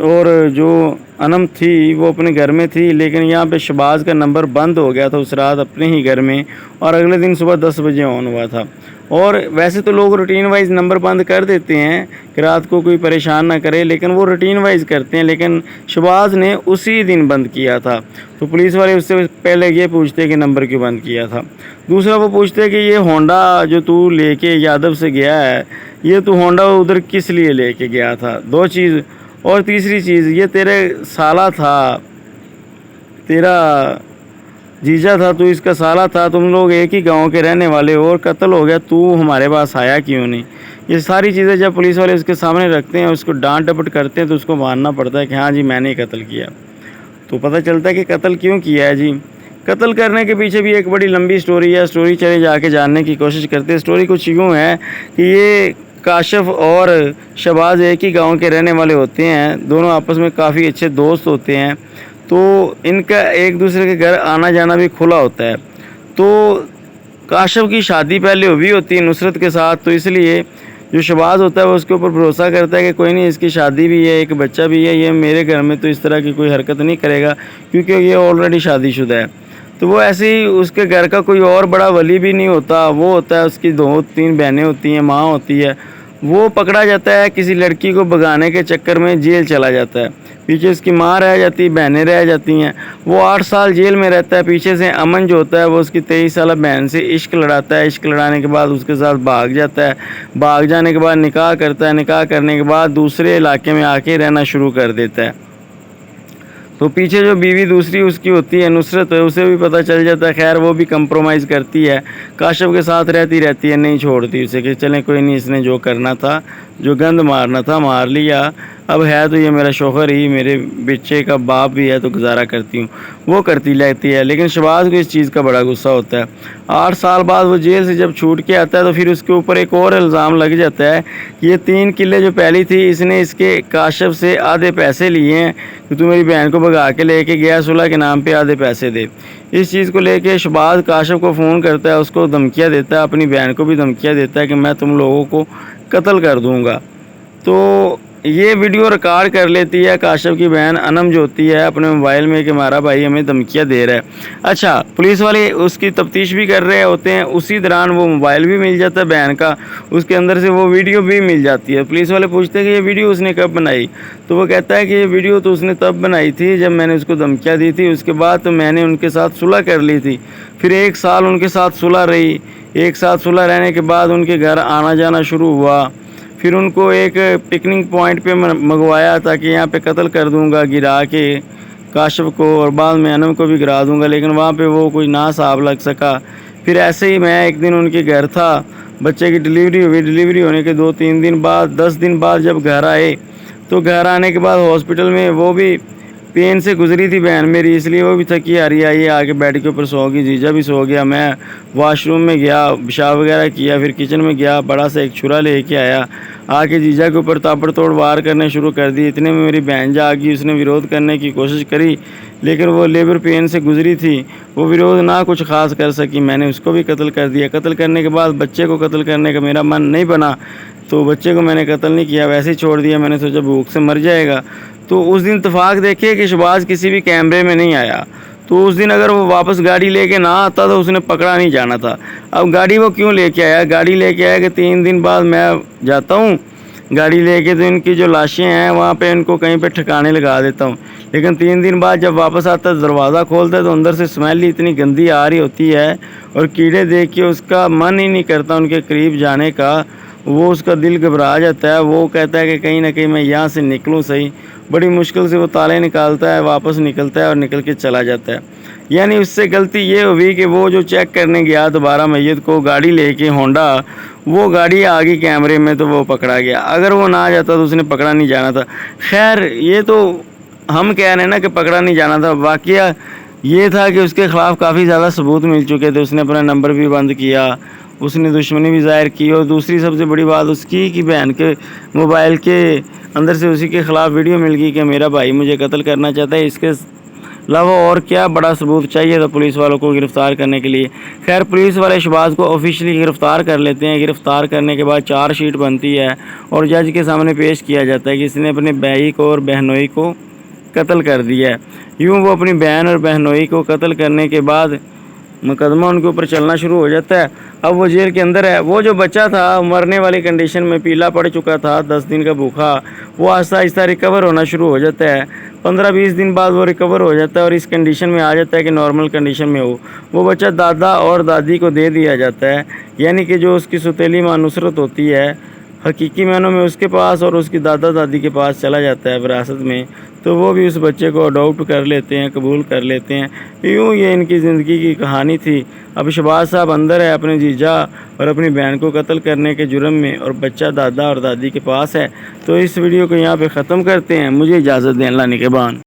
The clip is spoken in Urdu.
اور جو انم تھی وہ اپنے گھر میں تھی، لیکن یہاں پہ شہباز کا نمبر بند ہو گیا تھا اس رات اپنے ہی گھر میں، اور اگلے دن صبح 10 بجے آن ہوا تھا۔ اور ویسے تو لوگ روٹین وائز نمبر بند کر دیتے ہیں کہ رات کو کوئی پریشان نہ کرے، لیکن وہ روٹین وائز کرتے ہیں، لیکن شہباز نے اسی دن بند کیا تھا۔ تو پولیس والے اس سے پہلے یہ پوچھتے کہ نمبر کیوں بند کیا تھا۔ دوسرا وہ پوچھتے کہ یہ ہونڈا جو تو لے کے یادو سے گیا ہے، یہ تو ہونڈا ادھر کس لیے لے کے گیا تھا؟ دو چیز۔ اور تیسری چیز، یہ تیرے سالہ تھا، تیرا جیجا تھا، تو اس کا سالہ تھا، تم لوگ ایک ہی گاؤں کے رہنے والے ہو، اور قتل ہو گیا، تو ہمارے پاس آیا کیوں نہیں؟ یہ ساری چیزیں جب پولیس والے اس کے سامنے رکھتے ہیں، اس کو ڈانٹ ڈپٹ کرتے ہیں، تو اس کو ماننا پڑتا ہے کہ ہاں جی میں نے قتل کیا۔ تو پتہ چلتا ہے کہ قتل کیوں کیا ہے جی۔ قتل کرنے کے پیچھے بھی ایک بڑی لمبی سٹوری ہے، سٹوری چلے جا کے جاننے کی کوشش کرتے ہیں۔ سٹوری کچھ یوں ہے کہ یہ کاشف اور شہباز ایک ہی گاؤں کے رہنے والے ہوتے ہیں، دونوں آپس میں کافی اچھے دوست ہوتے ہیں، تو ان کا ایک دوسرے کے گھر آنا جانا بھی کھلا ہوتا ہے۔ تو کاشف کی شادی پہلے ہوئی ہوتی ہے نصرت کے ساتھ، تو اس لیے جو شہباز ہوتا ہے وہ اس کے اوپر بھروسہ کرتا ہے کہ کوئی نہیں، اس کی شادی بھی ہے، ایک بچہ بھی ہے، یہ میرے گھر میں تو اس طرح کی کوئی حرکت نہیں کرے گا کیونکہ یہ آلریڈی شادی شدہ ہے۔ تو وہ ایسے ہی اس کے گھر کا کوئی اور بڑا ولی بھی نہیں ہوتا، وہ ہوتا ہے اس کی 2-3 بہنیں ہوتی ہیں، ماں ہوتی ہے، وہ پکڑا جاتا ہے کسی لڑکی کو بھگانے کے چکر میں، جیل چلا جاتا ہے، پیچھے اس کی ماں رہ جاتی، بہنیں رہ جاتی ہیں، وہ 8 سال جیل میں رہتا ہے۔ پیچھے سے امن جو ہوتا ہے وہ اس کی 23 سالہ بہن سے عشق لڑاتا ہے، عشق لڑانے کے بعد اس کے ساتھ بھاگ جاتا ہے، بھاگ جانے کے بعد نکاح کرتا ہے، نکاح کرنے کے بعد دوسرے علاقے میں آ کے رہنا شروع کر دیتا ہے۔ تو پیچھے جو بیوی دوسری اس کی ہوتی ہے نصرت، اسے بھی پتہ چل جاتا ہے، خیر وہ بھی کمپرومائز کرتی ہے، کاشف کے ساتھ رہتی ہے، نہیں چھوڑتی اسے کہ چلیں کوئی نہیں، اس نے جو کرنا تھا، جو گند مارنا تھا مار لیا، اب ہے تو یہ میرا شوہر ہی، میرے بچے کا باپ بھی ہے، تو گزارا کرتی ہوں، وہ کرتی لیتی ہے۔ لیکن شہباز کو اس چیز کا بڑا غصہ ہوتا ہے۔ 8 سال بعد وہ جیل سے جب چھوٹ کے آتا ہے تو پھر اس کے اوپر ایک اور الزام لگ جاتا ہے کہ یہ 3 کلے جو پہلی تھی، اس نے اس کے کاشف سے آدھے پیسے لیے ہیں کہ تو میری بہن کو بھگا کے لے کے گیا، صلح کے نام پہ آدھے پیسے دے۔ اس چیز کو لے کے شہباز کاشف کو فون کرتا ہے، اس کو دھمکیاں دیتا ہے، اپنی بہن کو بھی دھمکیاں دیتا ہے کہ میں تم لوگوں کو قتل کر دوں گا۔ تو یہ ویڈیو ریکارڈ کر لیتی ہے کاشف کی بہن انم جو ہوتی ہے اپنے موبائل میں کہ ہمارا بھائی ہمیں دھمکیاں دے رہا ہے۔ اچھا، پولیس والے اس کی تفتیش بھی کر رہے ہوتے ہیں، اسی دوران وہ موبائل بھی مل جاتا ہے بہن کا، اس کے اندر سے وہ ویڈیو بھی مل جاتی ہے۔ پولیس والے پوچھتے ہیں کہ یہ ویڈیو اس نے کب بنائی؟ تو وہ کہتا ہے کہ یہ ویڈیو تو اس نے تب بنائی تھی جب میں نے اس کو دھمکیاں دی تھی، اس کے بعد تو میں نے ان کے ساتھ صلح کر لی تھی، پھر 1 سال ان کے ساتھ صلح رہی، 1 سال صلح رہنے کے بعد ان کے گھر آنا جانا شروع ہوا، پھر ان کو ایک پکنک پوائنٹ پہ منگوایا تاکہ یہاں پہ قتل کر دوں گا گرا کے کاشف کو، اور بعد میں انم کو بھی گرا دوں گا، لیکن وہاں پہ وہ کوئی نہ صاحب لگ سکا۔ پھر ایسے ہی میں ایک دن ان کے گھر تھا، بچے کی ڈلیوری ہوئی، ڈلیوری ہونے کے 2-3 دن بعد 10 دن بعد جب گھر آئے تو گھر آنے کے بعد ہاسپٹل میں وہ بھی پین سے گزری تھی بہن میری، اس لیے وہ بھی تھکی آ رہی آئی، آ کے بیڈ کے اوپر سو گئی، جیجا بھی سو گیا، میں واش روم میں گیا، پیشاب وغیرہ کیا، پھر کچن میں گیا، بڑا سا ایک چھرا لے کے آیا، آ کے جیجا کے اوپر تاپڑ توڑ وار کرنے شروع کر دی۔ اتنے میں میری بہن جا گئی، اس نے ورودھ کرنے کی کوشش کری، لیکن وہ لیبر پین سے گزری تھی، وہ ورودھ نہ کچھ خاص کر سکی، میں نے اس کو بھی قتل کر دیا۔ قتل کرنے کے بعد بچے کو قتل کرنے کا میرا من نہیں بنا، تو بچے کو میں نے قتل نہیں کیا، ویسے ہی چھوڑ دیا، میں نے سوچا بھوک سے مر جائے گا۔ تو اس دن اتفاق دیکھے کہ شہباز کسی بھی کیمرے میں نہیں آیا، تو اس دن اگر وہ واپس گاڑی لے کے نہ آتا تو اس نے پکڑا نہیں جانا تھا۔ اب گاڑی وہ کیوں لے کے آیا؟ گاڑی لے کے آیا کہ 3 دن بعد میں جاتا ہوں گاڑی لے کے، تو ان کی جو لاشیں ہیں وہاں پہ ان کو کہیں پہ ٹھکانے لگا دیتا ہوں، لیکن 3 دن بعد جب واپس آتا ہے دروازہ کھولتا ہے تو اندر سے اسمیل ہی اتنی گندی آ رہی ہوتی ہے، اور کیڑے دیکھ کے اس کا من ہی نہیں کرتا ان کے قریب جانے کا، وہ اس کا دل گھبرا جاتا ہے، وہ کہتا ہے کہ کہیں نہ کہیں میں یہاں سے نکلوں صحیح۔ بڑی مشکل سے وہ تالے نکالتا ہے، واپس نکلتا ہے اور نکل کے چلا جاتا ہے۔ یعنی اس سے غلطی یہ ہوئی کہ وہ جو چیک کرنے گیا دوبارہ میت کو گاڑی لے کے ہونڈا، وہ گاڑی آ گئی کیمرے میں تو وہ پکڑا گیا، اگر وہ نہ جاتا تو اس نے پکڑا نہیں جانا تھا۔ خیر یہ تو ہم کہہ رہے ہیں نا کہ پکڑا نہیں جانا تھا، واقعہ یہ تھا کہ اس کے خلاف کافی زیادہ ثبوت مل چکے تھے، اس نے اپنا نمبر بھی بند کیا، اس نے دشمنی بھی ظاہر کی، اور دوسری سب سے بڑی بات اس کی کہ بہن کے موبائل کے اندر سے اسی کے خلاف ویڈیو مل گئی کہ میرا بھائی مجھے قتل کرنا چاہتا ہے، اس کے علاوہ اور کیا بڑا ثبوت چاہیے تھا پولیس والوں کو گرفتار کرنے کے لیے۔ خیر پولیس والے شہباز کو آفیشلی گرفتار کر لیتے ہیں۔ گرفتار کرنے کے بعد چارج شیٹ بنتی ہے اور جج کے سامنے پیش کیا جاتا ہے کہ اس نے اپنے بھائی کو اور بہنوئی کو قتل کر دیا ہے۔ یوں وہ اپنی بہن اور بہنوئی کو قتل کرنے کے بعد مقدمہ ان کے اوپر چلنا شروع ہو جاتا ہے۔ اب وہ جیل کے اندر ہے۔ وہ جو بچہ تھا مرنے والی کنڈیشن میں پیلا پڑ چکا تھا 10 دن کا بھوکا، وہ آہستہ آہستہ ریکور ہونا شروع ہو جاتا ہے۔ 15-20 دن بعد وہ ریکور ہو جاتا ہے اور اس کنڈیشن میں آ جاتا ہے کہ نارمل کنڈیشن میں ہو۔ وہ بچہ دادا اور دادی کو دے دیا جاتا ہے، یعنی کہ جو اس کی سوتیلی ماں نصرت ہوتی ہے حقیقی معنوں میں اس کے پاس اور اس کی دادا دادی کے پاس چلا جاتا ہے وراثت میں، تو وہ بھی اس بچے کو اڈاپٹ کر لیتے ہیں، قبول کر لیتے ہیں۔ یوں یہ ان کی زندگی کی کہانی تھی۔ اب شہباز صاحب اندر ہے اپنے جیجا اور اپنی بہن کو قتل کرنے کے جرم میں، اور بچہ دادا اور دادی کے پاس ہے۔ تو اس ویڈیو کو یہاں پہ ختم کرتے ہیں۔ مجھے اجازت دیں، اللہ نگہبان۔